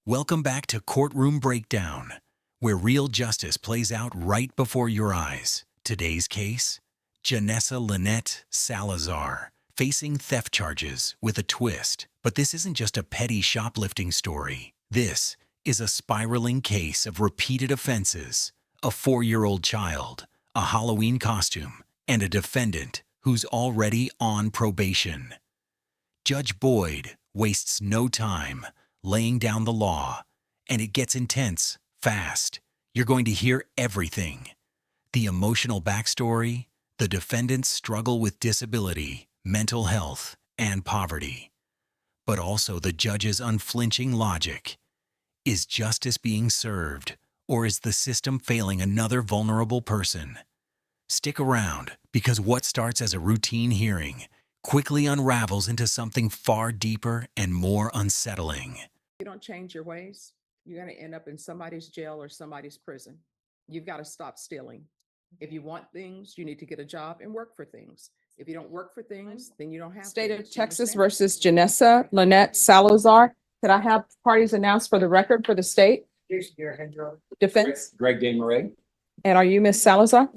Welcome back to Courtroom Breakdown, where real justice plays out right before your eyes. Today's case, Janessa Lynette Salazar, facing theft charges with a twist. But this isn't just a petty shoplifting story. This is a spiraling case of repeated offenses, a 4-year-old child, a Halloween costume, and a defendant who's already on probation. Judge Boyd wastes no time laying down the law, and it gets intense fast. You're going to hear everything: the emotional backstory, the defendant's struggle with disability, mental health, and poverty, but also the judge's unflinching logic. Is justice being served, or is the system failing another vulnerable person? Stick around, because what starts as a routine hearing quickly unravels into something far deeper and more unsettling. You don't change your ways, you're going to end up in somebody's jail or somebody's prison. You've got to stop stealing. If you want things, you need to get a job and work for things. If you don't work for things, then you don't have State things. of You Texas understand? versus Janessa Lynette Salazar. Could I have parties announced for the record for the state? Defense. Greg DeMarais. And are you Miss Salazar?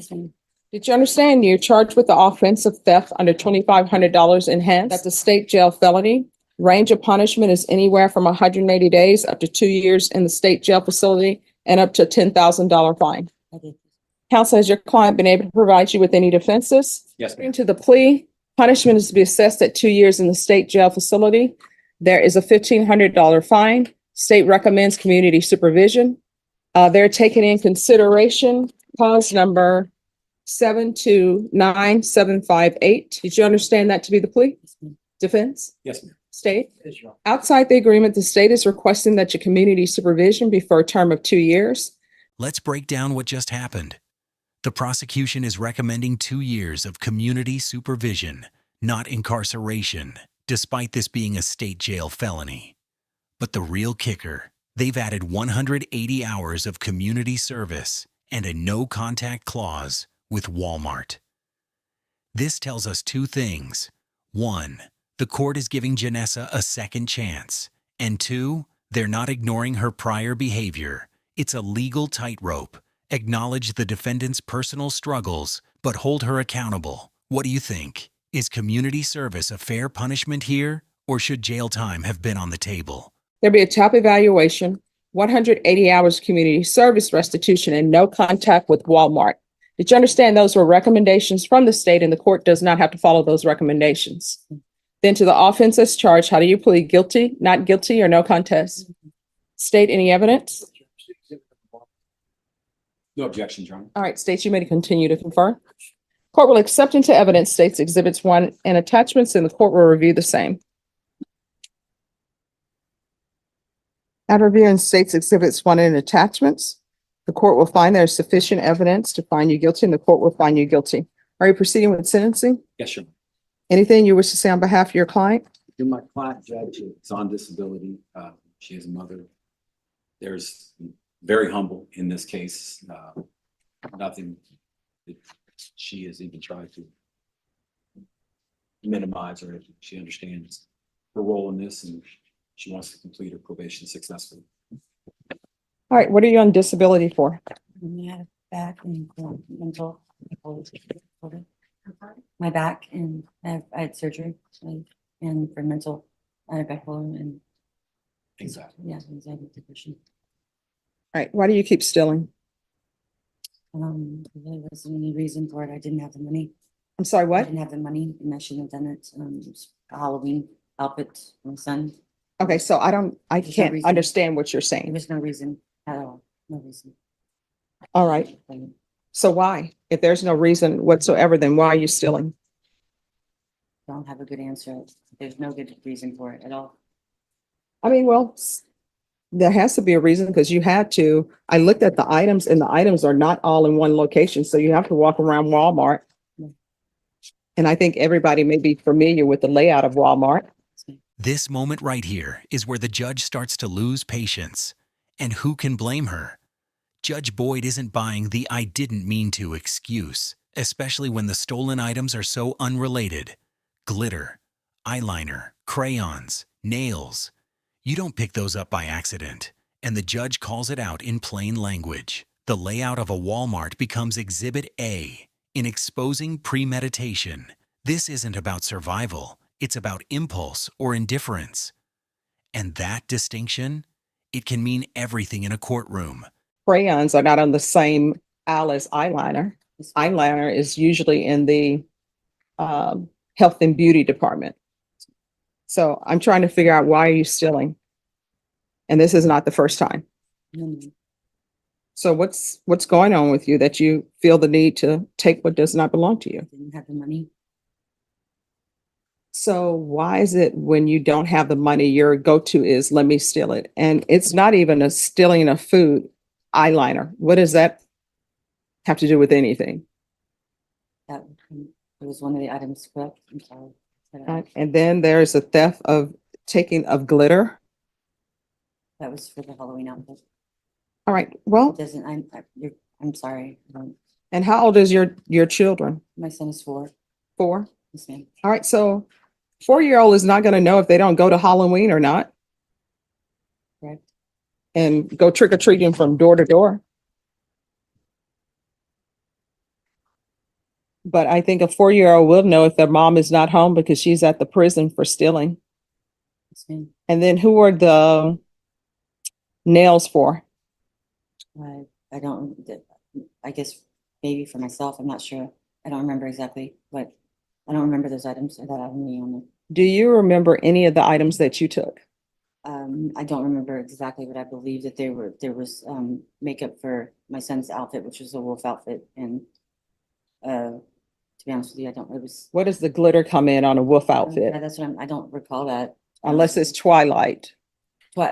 Did you understand you're charged with the offense of theft under $2,500 in hand? That's a state jail felony. Range of punishment is anywhere from 180 days up to 2 years in the state jail facility and up to a $10,000 fine. Counsel, has your client been able to provide you with any defenses? Yes, ma'am. According to the plea, punishment is to be assessed at 2 years in the state jail facility. There is a $1,500 fine. State recommends community supervision. They're taking in consideration cause number 729,758. Did you understand that to be the plea? Defense? Yes, ma'am. State? Outside the agreement, the state is requesting that your community supervision be for a term of 2 years. Let's break down what just happened. The prosecution is recommending 2 years of community supervision, not incarceration, despite this being a state jail felony. But the real kicker, they've added 180 hours of community service and a no-contact clause with Walmart. This tells us 2 things. 1, the court is giving Janessa a second chance. And 2, they're not ignoring her prior behavior. It's a legal tightrope. Acknowledge the defendant's personal struggles, but hold her accountable. What do you think? Is community service a fair punishment here, or should jail time have been on the table? There'll be a top evaluation, 180 hours of community service restitution, and no contact with Walmart. Did you understand those were recommendations from the state and the court does not have to follow those recommendations? Then to the offense as charged, how do you plead? Guilty, not guilty, or no contest? State, any evidence? No objections, Your Honor. All right, states, you may continue to confer. Court will accept into evidence states exhibits 1 and attachments, and the court will review the same. After reviewing states exhibits 1 and attachments, the court will find there is sufficient evidence to find you guilty, and the court will find you guilty. Are you proceeding with sentencing? Yes, Your Honor. Anything you wish to say on behalf of your client? You're my client, Judge. It's on disability. She is a mother. There's very humble in this case. Nothing that she has even tried to minimize, or she understands her role in this, and she wants to complete her probation successfully. All right, what are you on disability for? Yeah, back and mental. My back, and I had surgery, and for mental, I had bipolar and Exactly. yeah, anxiety depression. All right, why do you keep stealing? There wasn't any reason for it. I didn't have the money. I'm sorry, I what? didn't have the money, and I shouldn't have done it. It was a Halloween outfit for my son. Okay, so I There's no can't reason. understand what you're There saying. was no reason at all. No reason. All right, so why? If there's no reason whatsoever, then why are you stealing? Don't have a good answer. There's no good reason for it at all. I mean, well, there has to be a reason because you had to. I looked at the items and the items are not all in one location. So you have to walk around Walmart. And I think everybody may be familiar with the layout of Walmart. This moment right here is where the judge starts to lose patience. And who can blame her? Judge Boyd isn't buying the "I didn't mean to" excuse, especially when the stolen items are so unrelated. Glitter, eyeliner, crayons, nails. You don't pick those up by accident, and the judge calls it out in plain language. The layout of a Walmart becomes Exhibit A in exposing premeditation. This isn't about survival, it's about impulse or indifference. And that distinction, it can mean everything in a courtroom. Crayons are not on the same aisle as eyeliner. Eyeliner is usually in the health and beauty department. So I'm trying to figure out, why are you stealing? And this is not the first time. Mm, So what's going on with you that you feel the need to take what does not belong to you? Didn't have the money. So why is it when you don't have the money, your go-to is, let me steal it? And it's not even a stealing of food. Eyeliner, what does that have to do with anything? That it was one of the items, correct? I'm sorry. And then there's a theft of taking of glitter. That was for the Halloween outfit. All right, well, It doesn't, I'm sorry. and how old is your children? My son is 4. 4? Yes, ma'am. All right, so 4-year-old is not going to know if they don't go to Halloween or not Correct. and go trick or treating from door to door. But I think a 4-year-old will know if their mom is not home because she's at the prison for stealing. Yes, ma'am. And then who are the nails for? I don't, I guess maybe for myself, I'm not sure. I don't remember exactly, but I don't remember those items that I me on it. Do you remember any of the items that you took? I don't remember exactly, but I believe that there was makeup for my son's outfit, which was a wolf outfit, and to be honest with you, I don't. It was. What does the glitter come in on a wolf Yeah, outfit? that's what I don't recall that. Unless it's Twilight.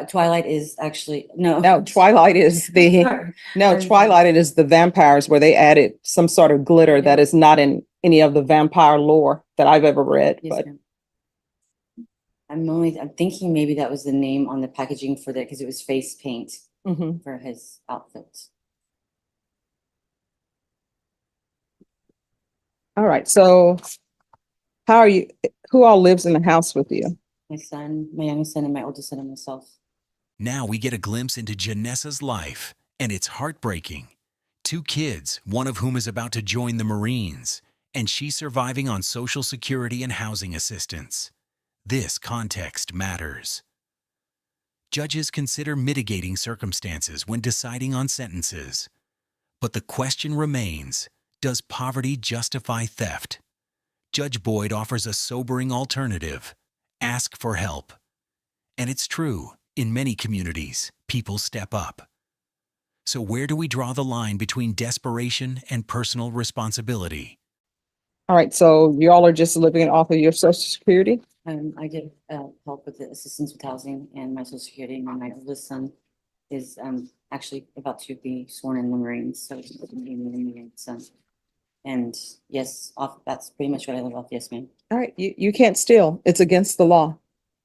Twilight is actually no. No, Twilight is the Sorry. no, Twilight is the vampires where they added some sort of glitter that is not in any of the vampire lore that I've ever read. Yes, But ma'am. I'm thinking maybe that was the name on the packaging for that, because it was face paint Mhm. for his outfit. All right. So how are you? Who all lives in the house with you? My son, my youngest son, and my oldest son, and myself. Now we get a glimpse into Janessa's life, and it's heartbreaking. 2 kids, one of whom is about to join the Marines, and she's surviving on Social Security and housing assistance. This context matters. Judges consider mitigating circumstances when deciding on sentences. But the question remains, does poverty justify theft? Judge Boyd offers a sobering alternative: ask for help. And it's true, in many communities, people step up. So where do we draw the line between desperation and personal responsibility? All right. So you all are just living off of your Social Security? I get help with the assistance with housing and my social security, and my oldest son is actually about to be sworn in the Marines, so he's going to be a Marine son. And yes, that's pretty much what I live off. Yes, ma'am. All right. You can't steal. It's against the law.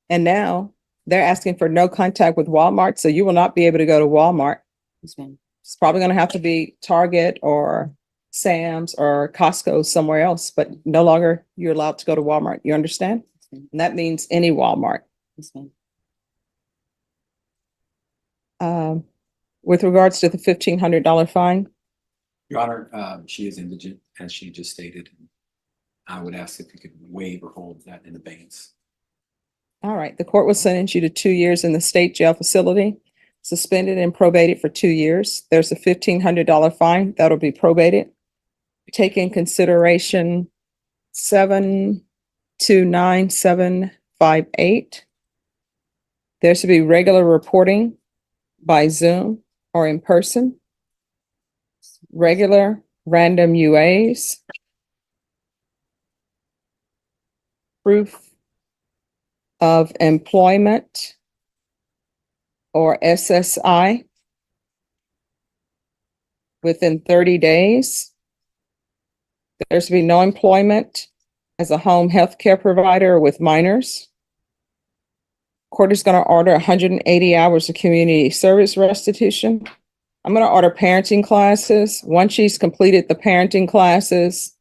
And now they're asking for no contact with Walmart. So you will not be able to go to Walmart. Yes, ma'am. It's probably going to have to be Target or Sam's or Costco somewhere else, but no longer you're allowed to go to Walmart. You understand? Yes, ma'am. And that means any Walmart. Yes, ma'am. With regards to the $1,500 fine, Your Honor, she is indigent, as she just stated. I would ask if you could waive or hold that in abeyance. all right, the court will sentence you to 2 years in the state jail facility, suspended and probated for 2 years. There's a $1,500 fine that'll be probated. Take in consideration 729,758. There should be regular reporting by Zoom or in person. Regular random UAs. Proof of employment or SSI within 30 days. There should be no employment as a home health care provider with minors. Court is going to order 180 hours of community service restitution. I'm going to order parenting classes. Once she's completed the parenting classes,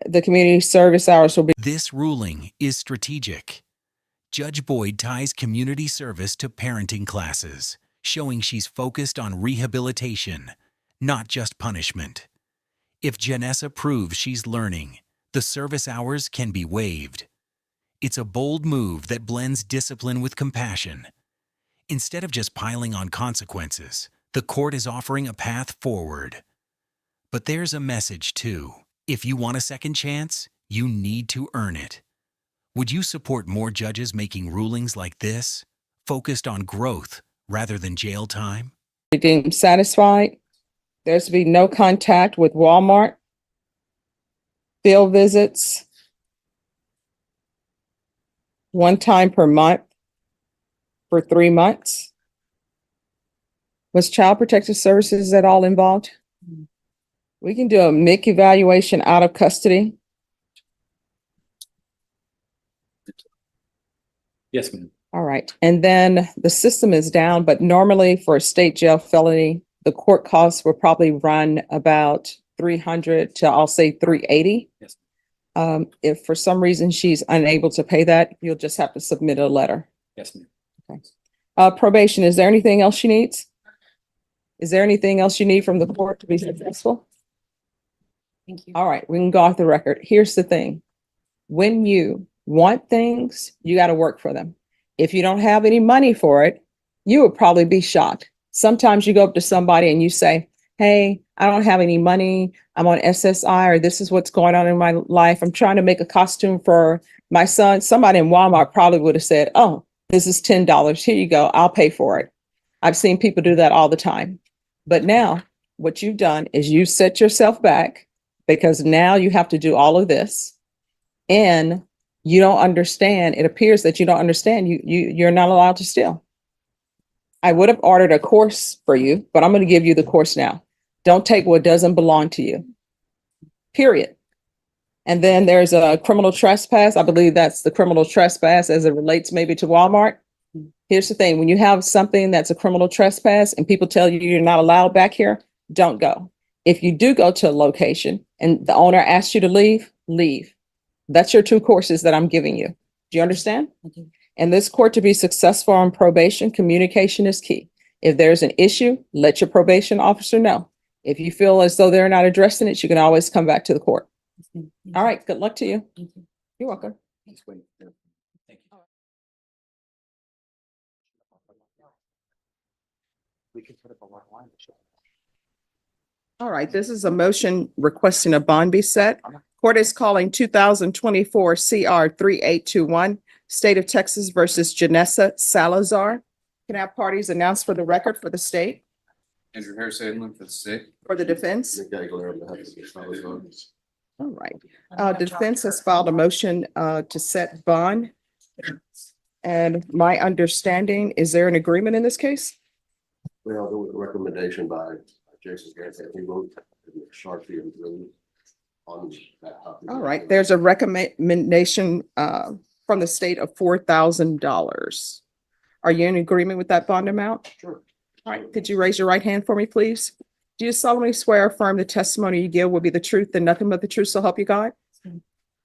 the community service hours will be. This ruling is strategic. Judge Boyd ties community service to parenting classes, showing she's focused on rehabilitation, not just punishment. If Janessa proves she's learning, the service hours can be waived. It's a bold move that blends discipline with compassion. Instead of just piling on consequences, the court is offering a path forward. But there's a message too. If you want a second chance, you need to earn it. Would you support more judges making rulings like this, focused on growth rather than jail time? Deemed satisfied. There's to be no contact with Walmart. Field visits. One time per month for 3 months. Was Child Protective Services at all involved? We can do a MIC evaluation out of custody. Yes, ma'am. All right. And then the system is down, but normally for a state jail felony, the court costs will probably run about 300 to, I'll say, 380. Yes. If for some reason she's unable to pay that, you'll just have to submit a letter. Yes, ma'am. Probation, is there anything else she needs? Is there anything else you need from the court to be successful? Thank you. All right, we can go off the record. Here's the thing. When you want things, you got to work for them. If you don't have any money for it, you would probably be shocked. Sometimes you go up to somebody and you say, hey, I don't have any money. I'm on SSI, or this is what's going on in my life. I'm trying to make a costume for my son. Somebody in Walmart probably would have said, oh, this is $10. Here you go. I'll pay for it. I've seen people do that all the time. But now what you've done is you set yourself back, because now you have to do all of this, and you don't understand. It appears that you don't understand. You're not allowed to steal. I would have ordered a course for you, but I'm going to give you the course now. Don't take what doesn't belong to you. Period. And then there's a criminal trespass. I believe that's the criminal trespass as it relates maybe to Walmart. Here's the thing. When you have something that's a criminal trespass and people tell you you're not allowed back here, don't go. If you do go to a location and the owner asks you to leave, leave. That's your 2 courses that I'm giving you. Do you understand? I do. In this court, to be successful on probation, communication is key. If there's an issue, let your probation officer know. If you feel as though they're not addressing it, you can always come back to the court. Yes, ma'am. Thank All you. right, good luck to you. Thank you. You're welcome. Thank you. We can put up a line. All right, this is a motion requesting a bond be set. Court is calling 2024 CR 3821, State of Texas versus Janessa Salazar. Can I have parties announced for the record for the state, Andrew Harris Adlin for the state. for the defense? Nick Aguilar on behalf of the Salazar. All right. Defense has filed a motion to set bond. And my understanding, is there an agreement in this case? Well, there was a recommendation by Jason Garrett that we wrote Sharpie and Blue on that copy. All right, there's a recommendation from the state of $4,000. Are you in agreement with that bond amount? Sure. All right, could you raise your right hand for me, please? Do you solemnly swear or affirm the testimony you give will be the truth and nothing but the truth, so help you God? Yes.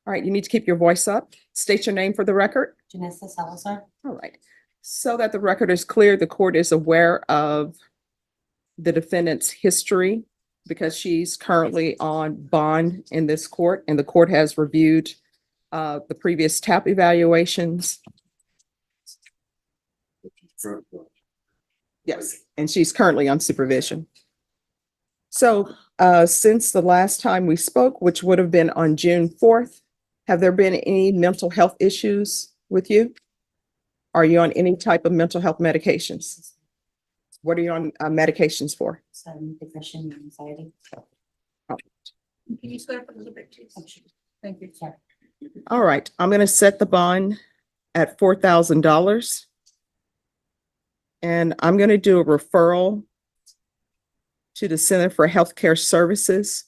All right, you need to keep your voice up. State your name for the record. Janessa Salazar. All right. So that the record is clear, the court is aware of the defendant's history because she's currently on bond in this court, and the court has reviewed the previous TAP evaluations. Yes, and she's currently on supervision. So since the last time we spoke, which would have been on June 4th, have there been any mental health issues with you? Are you on any type of mental health medications? What are you on medications for? Depression and anxiety. Can you start up a little bit, please? Oh, sure. Thank you. Sorry. All right, I'm going to set the bond at $4,000. And I'm going to do a referral to the Center for Healthcare Services.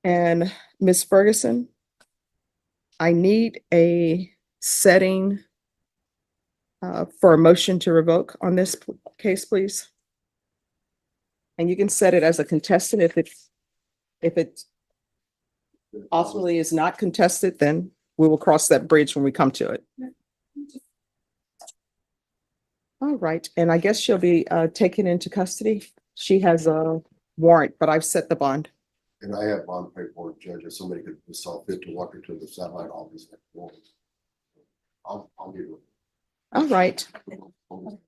And Ms. Ferguson, I need a setting for a motion to revoke on this case, please. And you can set it as a contestant. If it ultimately is not contested, then we will cross that bridge when we come to it. All right, and I guess she'll be taken into custody. She has a warrant, but I've set the bond. And I have bond paperwork, Judge, if somebody could decide fit to walk her to the satellite office. I'll give it. All right. All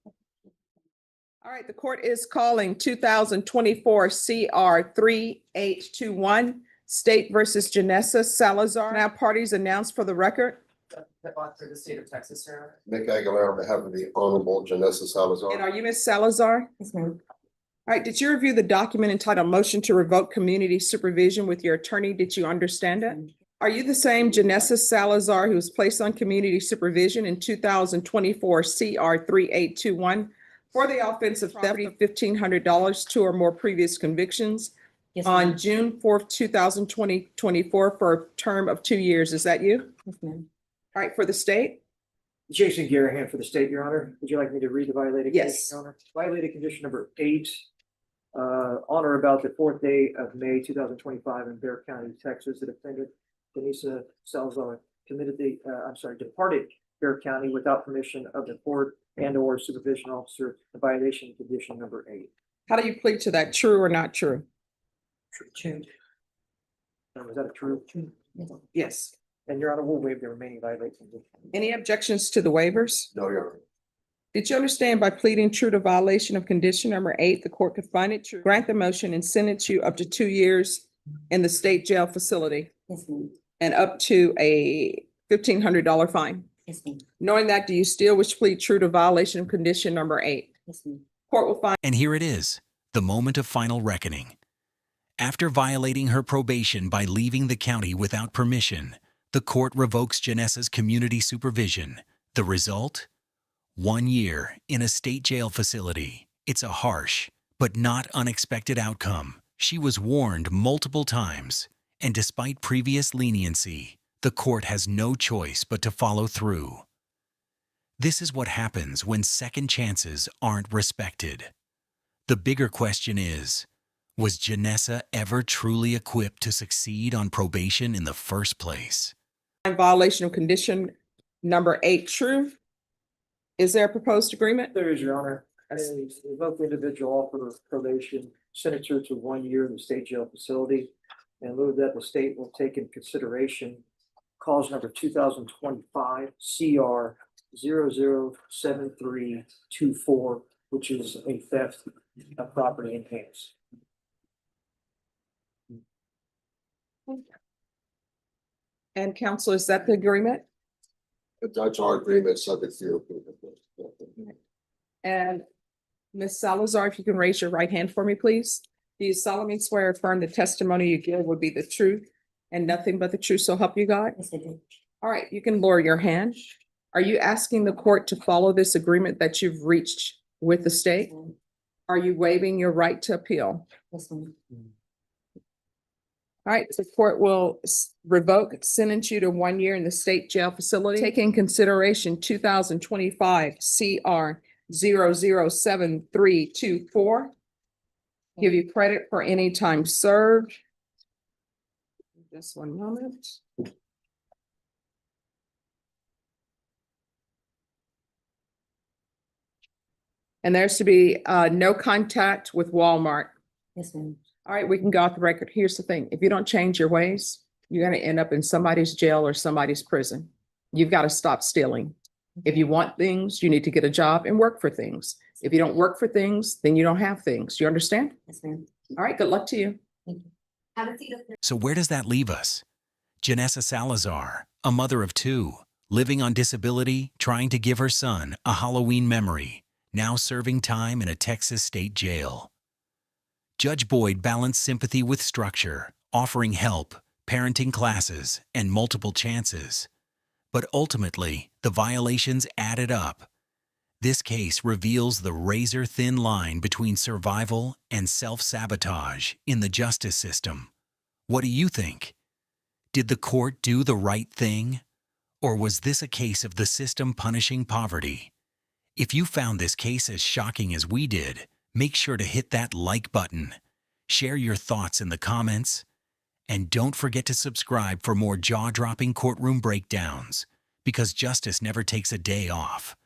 right, the court is calling 2024 CR 3821, State versus Janessa Salazar. Now parties announced for the record. For the state of Texas, Your Honor. Nick Aguilar on behalf of the Honorable Janessa And Salazar. are you Ms. Salazar? Yes, ma'am. All right, did you review the document entitled Motion to Revoke Community Supervision with your attorney? Did you understand it? Are you the same Janessa Salazar who was placed on community supervision in 2024 CR 3821 for the offense of theft of $1,500, two or more previous convictions Yes, on ma'am. June 4th, 2024 for a term of 2 years? Is that you? Yes, ma'am. All right, for the state? Jason Garahan for the state, Your Honor. Would you like me to read the violated condition, Yes. Your Honor? Violated condition number 8. On or about the 4th day of May 2025 in Bear County, Texas, the defendant Denisa Salazar departed Bear County without permission of the court and or supervision officer, the violation of condition number 8. How do you plead to that? True or not true? True. Is that a true? Yes. Yes. And Your Honor, we'll waive the remaining violation condition. Any objections to the waivers? No, Your Honor. Did you understand by pleading true to violation of condition number 8, the court could find it true, grant the motion and sentence you up to 2 years in the state jail facility Yes, ma'am. and up to a $1,500 fine? Yes, ma'am. Knowing that, do you still wish to plead true to violation of condition number 8? Yes, ma'am. Court will find. And here it is, the moment of final reckoning. After violating her probation by leaving the county without permission, the court revokes Janessa's community supervision. The result? 1 year in a state jail facility. It's a harsh, but not unexpected outcome. She was warned multiple times, and despite previous leniency, the court has no choice but to follow through. This is what happens when second chances aren't respected. The bigger question is, was Janessa ever truly equipped to succeed on probation in the first place? Violation of condition number 8 true. Is there a proposed agreement? There is, Your Honor. A revoked individual offered of probation, sentenced her to 1 year in the state jail facility. And in lieu of that, the state will take into consideration cause number 2025 CR 007324, which is a theft of property in hands. And counsel, is that the agreement? That's our agreement, subject to your approval. And Ms. Salazar, if you can raise your right hand for me, please. Do you solemnly swear or affirm the testimony you give would be the truth and nothing but the truth, so help you God? Yes, I do. All right, you can lower your hand. Are you asking the court to follow this agreement that you've reached with the state? Are you waiving your right to appeal? Yes, ma'am. All right, the court will revoke, sentence you to 1 year in the state jail facility. Take in consideration 2025 CR 007324. Give you credit for any time served. Just one moment. And there's to be no contact with Walmart. Yes, ma'am. All right, we can go off the record. Here's the thing. If you don't change your ways, you're going to end up in somebody's jail or somebody's prison. You've got to stop stealing. If you want things, you need to get a job and work for things. If you don't work for things, then you don't have things. You understand? Yes, ma'am. All right, good luck to you. Thank you. Have a seat up there. So where does that leave us? Janessa Salazar, a mother of 2, living on disability, trying to give her son a Halloween memory, now serving time in a Texas state jail. Judge Boyd balanced sympathy with structure, offering help, parenting classes, and multiple chances. But ultimately, the violations added up. This case reveals the razor-thin line between survival and self-sabotage in the justice system. What do you think? Did the court do the right thing? Or was this a case of the system punishing poverty? If you found this case as shocking as we did, make sure to hit that like button. Share your thoughts in the comments. And don't forget to subscribe for more jaw-dropping courtroom breakdowns, because justice never takes a day off.